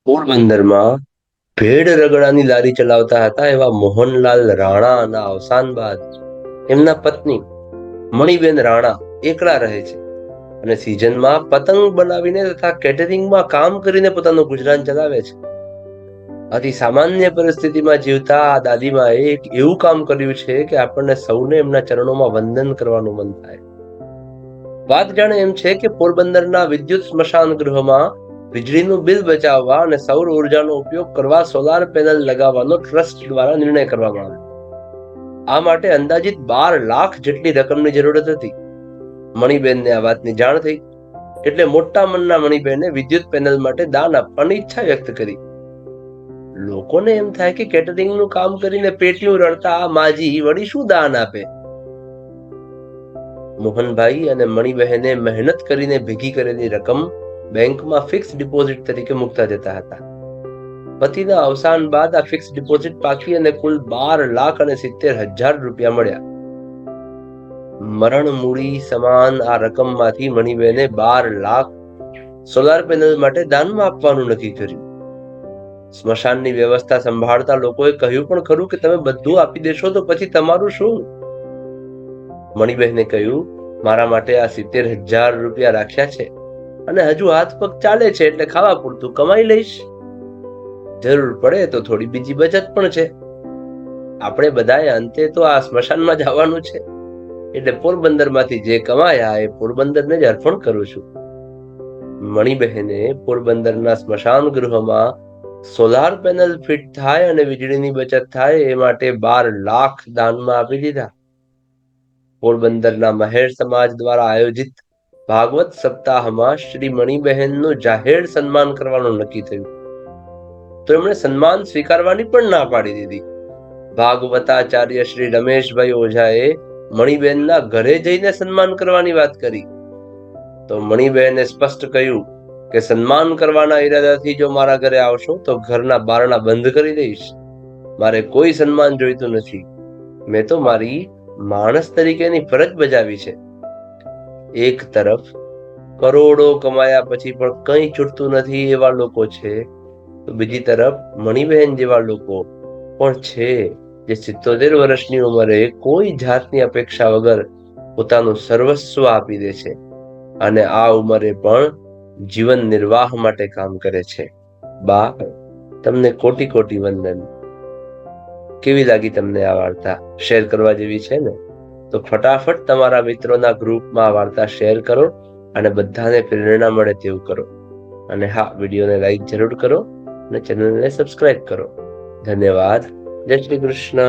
પોરબંદરમાં ભેડ રગડાની લારી ચલાવતા હતા એવા મોહનલાલ રાણાના અવસાન બાદ એમના પત્ની મણિબેન રાણા એકલા રહે છે અને સિઝનમાં પતંગ બનાવીને તથા કેટરિંગમાં કામ કરીને પોતાનું ગુજરાન ચલાવે છે. અતિ સામાન્ય પરિસ્થિતિમાં જીવતા આ દાદીમાએ એક એવું કામ કર્યું છે કે આપણને સૌને એમના ચરણોમાં વંદન કરવાનું મન થાય. વાત જાણે એમ છે કે પોરબંદરના વિદ્યુત સ્મશાન ગૃહમાં વીજળીનું બિલ બચાવવા અને સૌર ઉર્જાનો ઉપયોગ કરવા સોલાર પેનલ લગાવવાનો ટ્રસ્ટ દ્વારા નિર્ણય કરવામાં આવ્યો. આ માટે અંદાજિત 12 લાખ જેટલી રકમની જરૂરત હતી. મણિબેનને આ વાતની જાણ થઈ એટલે મોટા મનના મણિબેને વિદ્યુત પેનલ માટે દાન આપવાની ઈચ્છા વ્યક્ત કરી. લોકોને એમ થાય કે કેટરિંગનું કામ કરીને પેટીયું રડતા આ માજી વળી શું દાન આપે. મોહનભાઈ અને મણિબહેને મહેનત કરીને ભેગી કરેલી રકમ બેંકમાં ફિક્સ ડિપોઝિટ તરીકે મૂકતા જતા હતા. પતિના અવસાન બાદ આ ફિક્સ ડિપોઝિટ પાકી અને કુલ 12,70,000 રૂપિયા મળ્યા. મરણ મૂડી સમાન આ રકમમાંથી મણિબેને 12 લાખ સોલાર પેનલ માટે દાનમાં આપવાનું નક્કી કર્યું. સ્મશાનની વ્યવસ્થા સંભાળતા લોકોએ કહ્યું પણ ખરું કે તમે બધું આપી દેશો તો પછી તમારું શું? મણિબહેને કહ્યું, મારા માટે આ 70,000 રૂપિયા રાખ્યા છે અને હજુ હાથ પગ ચાલે છે એટલે ખાવા પૂરતું કમાઈ લઈશ. જરૂર પડે તો થોડી બીજી બચત પણ છે. આપણે બધાએ અંતે તો આ સ્મશાનમાં જવાનું છે એટલે પોરબંદરમાંથી જે કમાયા એ પોરબંદરને જ અર્પણ કરું છું. મણિબહેને પોરબંદરના સ્મશાન ગૃહમાં સોલાર પેનલ ફિટ થાય અને વીજળીની બચત થાય એ માટે 12 લાખ દાનમાં આપી દીધા. પોરબંદરના મહેર સમાજ દ્વારા આયોજિત ભાગવત સપ્તાહમાં શ્રી મણિબહેનનું જાહેર સન્માન કરવાનું નક્કી થયું તો એમણે સન્માન સ્વીકારવાની પણ ના પાડી દીધી. ભાગવતાચાર્ય શ્રી રમેશભાઈ ઓઝાએ મણિબેનના ઘરે જઈને સન્માન કરવાની વાત કરી તો મણિબહેને સ્પષ્ટ કહ્યું કે સન્માન કરવાના ઈરાદાથી જો મારા ઘરે આવશો તો ઘરના બારણા બંધ કરી દઈશ. મારે કોઈ સન્માન જોઈતું નથી. મેં તો મારી માણસ તરીકેની ફરજ બજાવી છે. એક તરફ કરોડો કમાયા પછી પણ કંઈ છૂટતું નથી એવા લોકો છે તો બીજી તરફ મણિબહેન જેવા લોકો પણ છે જે 77 વર્ષની ઉંમરે કોઈ જાતની અપેક્ષા વગર પોતાનું સર્વસ્વ આપી દે છે અને આ ઉંમરે પણ જીવન નિર્વાહ માટે કામ કરે છે. બા, તમને કોટી કોટી વંદન. કેવી લાગી તમને આ વાર્તા? શેર કરવા જેવી છે ને? તો ફટાફટ તમારા મિત્રોના ગ્રુપમાં આ વાર્તા શેર કરો અને બધાને પ્રેરણા મળે તેવું કરો. અને હા, વિડીયોને લાઈક જરૂર કરો અને ચેનલને સબસ્ક્રાઇબ કરો. ધન્યવાદ. જય શ્રી કૃષ્ણ.